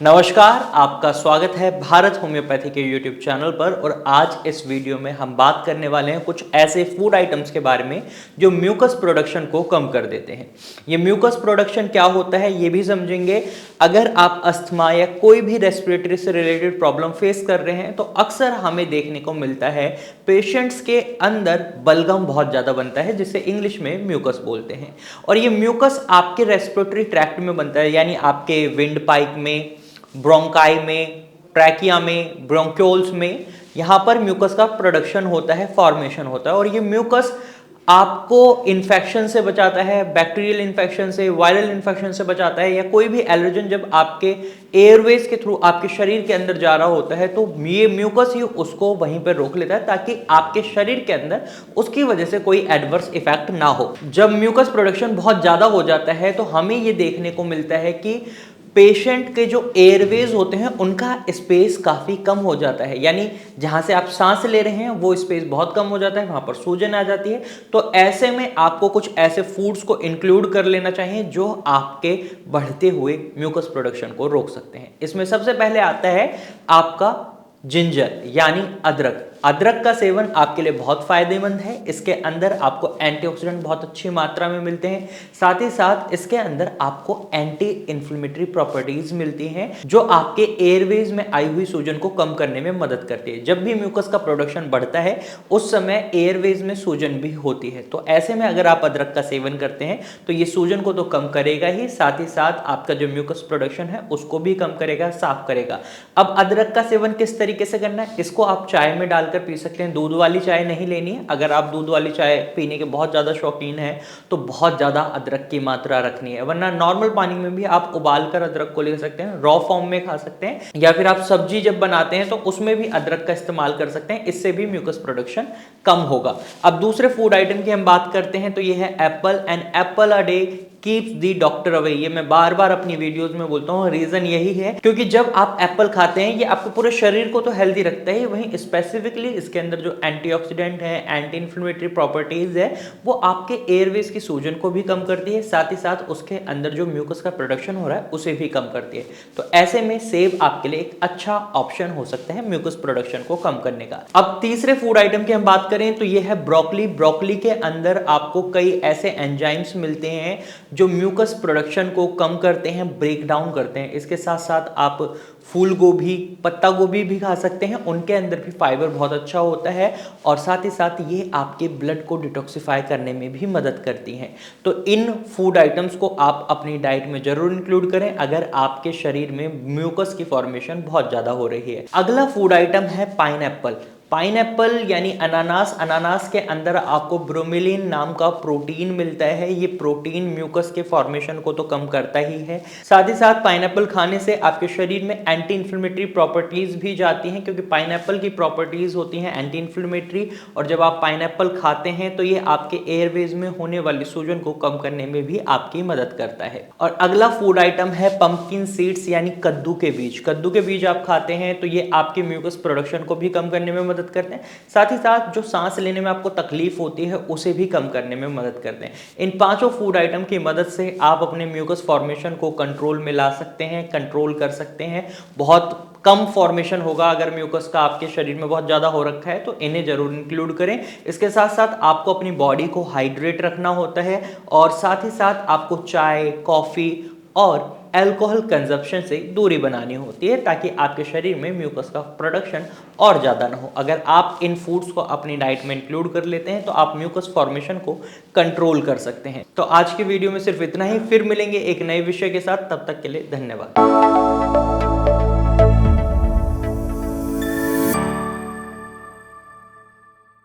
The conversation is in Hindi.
नमस्कार, आपका स्वागत है भारत होम्योपैथी के YouTube चैनल पर। और आज इस वीडियो में हम बात करने वाले हैं कुछ ऐसे फूड आइटम्स के बारे में जो म्यूकस प्रोडक्शन को कम कर देते हैं। ये म्यूकस प्रोडक्शन क्या होता है ये भी समझेंगे। अगर आप अस्थमा या कोई भी रेस्पिरेटरी से रिलेटेड प्रॉब्लम फेस कर रहे हैं तो अक्सर हमें देखने को मिलता है पेशेंट्स के अंदर बलगम बहुत ज़्यादा बनता है, जिसे इंग्लिश में म्यूकस बोलते हैं। और ये म्यूकस आपके रेस्पिरेटरी ट्रैक्ट में बनता है, यानी आपके विंड पाइप में, ब्रोंकाई में, ट्रैकिया में, ब्रोंक्योल्स में, यहाँ पर म्यूकस का प्रोडक्शन होता है, फॉर्मेशन होता है। और ये म्यूकस आपको इन्फेक्शन से बचाता है, बैक्टीरियल इन्फेक्शन से, वायरल इन्फेक्शन से बचाता है, या कोई भी एलर्जन जब आपके एयरवेज के थ्रू आपके शरीर के अंदर जा रहा होता है तो ये म्यूकस ही उसको वहीं पर रोक लेता है, ताकि आपके शरीर के अंदर उसकी वजह से कोई एडवर्स इफेक्ट ना हो। जब म्यूकस प्रोडक्शन बहुत ज़्यादा हो जाता है तो हमें ये देखने को मिलता है कि पेशेंट के जो एयरवेज होते हैं उनका स्पेस काफ़ी कम हो जाता है, यानी जहाँ से आप सांस ले रहे हैं वो स्पेस बहुत कम हो जाता है, वहाँ पर सूजन आ जाती है। तो ऐसे में आपको कुछ ऐसे फूड्स को इंक्लूड कर लेना चाहिए जो आपके बढ़ते हुए म्यूकस प्रोडक्शन को रोक सकते हैं। इसमें सबसे पहले आता है आपका जिंजर यानी अदरक। अदरक का सेवन आपके लिए बहुत फायदेमंद है। इसके अंदर आपको एंटीऑक्सीडेंट बहुत अच्छी मात्रा में मिलते हैं, साथ ही साथ इसके अंदर आपको एंटी इन्फ्लेमेटरी प्रॉपर्टीज मिलती हैं जो आपके एयरवेज में आई हुई सूजन को कम करने में मदद करती है। जब भी म्यूकस का प्रोडक्शन बढ़ता है उस समय एयरवेज में सूजन भी होती है, तो ऐसे में अगर आप अदरक का सेवन करते हैं तो ये सूजन को तो कम करेगा ही, साथ ही साथ आपका जो म्यूकस प्रोडक्शन है उसको भी कम करेगा, साफ करेगा। अब अदरक का सेवन किस तरीके से करना है, इसको आप चाय में डालकर पी सकते हैं। दूध वाली चाय नहीं लेनी है। अगर आप दूध वाली चाय पीने के बहुत ज़्यादा शौकीन हैं तो बहुत ज़्यादा अदरक की मात्रा रखनी है, वरना नॉर्मल पानी में भी आप उबाल कर अदरक को ले सकते हैं, रॉ फॉर्म में खा सकते हैं, या फिर आप सब्जी जब बनाते हैं तो उसमें भी अदरक का इस्तेमाल कर सकते हैं। इससे भी म्यूकस प्रोडक्शन कम होगा। अब दूसरे फूड आइटम की हम बात करते हैं तो ये है Apple. And Apple a day keeps the doctor away. ये मैं बार बार अपनी वीडियोस में बोलता हूँ, रीजन यही है क्योंकि जब आप एप्पल खाते हैं ये आपके पूरे शरीर को तो हेल्दी रखता है, वहीं स्पेसिफिकली इसके अंदर जो एंटीऑक्सीडेंट है, एंटी इन्फ्लेमेटरी प्रॉपर्टीज है, वो आपके एयरवेज की सूजन को भी कम करती है, साथ ही साथ उसके अंदर जो म्यूकस का प्रोडक्शन हो रहा है उसे भी कम करती है। तो ऐसे में सेब आपके लिए एक अच्छा ऑप्शन हो सकता है म्यूकस प्रोडक्शन को कम करने का। अब तीसरे फूड आइटम की हम बात करें तो ये है ब्रोकली। ब्रोकली के अंदर आपको कई ऐसे एंजाइम्स मिलते हैं जो म्यूकस प्रोडक्शन को कम करते हैं, ब्रेक डाउन करते हैं। इसके साथ साथ आप फूल गोभी, पत्ता गोभी भी खा सकते हैं, उनके अंदर भी फाइबर बहुत अच्छा होता है, और साथ ही साथ ये आपके ब्लड को डिटॉक्सिफाई करने में भी मदद करती हैं। तो इन फूड आइटम्स को आप अपनी डाइट में जरूर इंक्लूड करें अगर आपके शरीर में म्यूकस की फॉर्मेशन बहुत ज़्यादा हो रही है। अगला फूड आइटम है पाइनएप्पल। पाइनएप्पल यानी अनानास। अनानास के अंदर आपको ब्रोमेलिन नाम का प्रोटीन मिलता है। ये प्रोटीन म्यूकस के फॉर्मेशन को तो कम करता ही है, साथ ही साथ पाइनएप्पल खाने से आपके शरीर में एंटी इन्फ्लेमेटरी प्रॉपर्टीज भी जाती हैं, क्योंकि पाइनएप्पल की प्रॉपर्टीज होती हैं एंटी इन्फ्लेमेटरी। और जब आप पाइनएप्पल खाते हैं तो ये आपके एयरवेज में होने वाली सूजन को कम करने में भी आपकी मदद करता है। और अगला फूड आइटम है पंपकिन सीड्स यानी कद्दू के बीज। कद्दू के बीज आप खाते हैं तो ये आपके म्यूकस प्रोडक्शन को भी कम करने में मदद करते हैं, साथ ही साथ जो सांस लेने में आपको तकलीफ होती है उसे भी कम करने में मदद करते हैं। इन पांचों फूड आइटम की मदद से आप अपने म्यूकस फॉर्मेशन को कंट्रोल में ला सकते हैं, कंट्रोल कर सकते हैं। बहुत कम फॉर्मेशन होगा अगर म्यूकस का आपके शरीर में बहुत ज़्यादा हो रखा है, तो इन्हें जरूर इंक्लूड करें। इसके साथ साथ आपको अपनी बॉडी को हाइड्रेट रखना होता है, और साथ ही साथ आपको चाय, कॉफ़ी और अल्कोहल कंजप्शन से दूरी बनानी होती है, ताकि आपके शरीर में म्यूकस का प्रोडक्शन और ज़्यादा ना हो। अगर आप इन फूड्स को अपनी डाइट में इंक्लूड कर लेते हैं तो आप म्यूकस फॉर्मेशन को कंट्रोल कर सकते हैं। तो आज की वीडियो में सिर्फ इतना ही, फिर मिलेंगे एक नए विषय के साथ। तब तक के लिए धन्यवाद।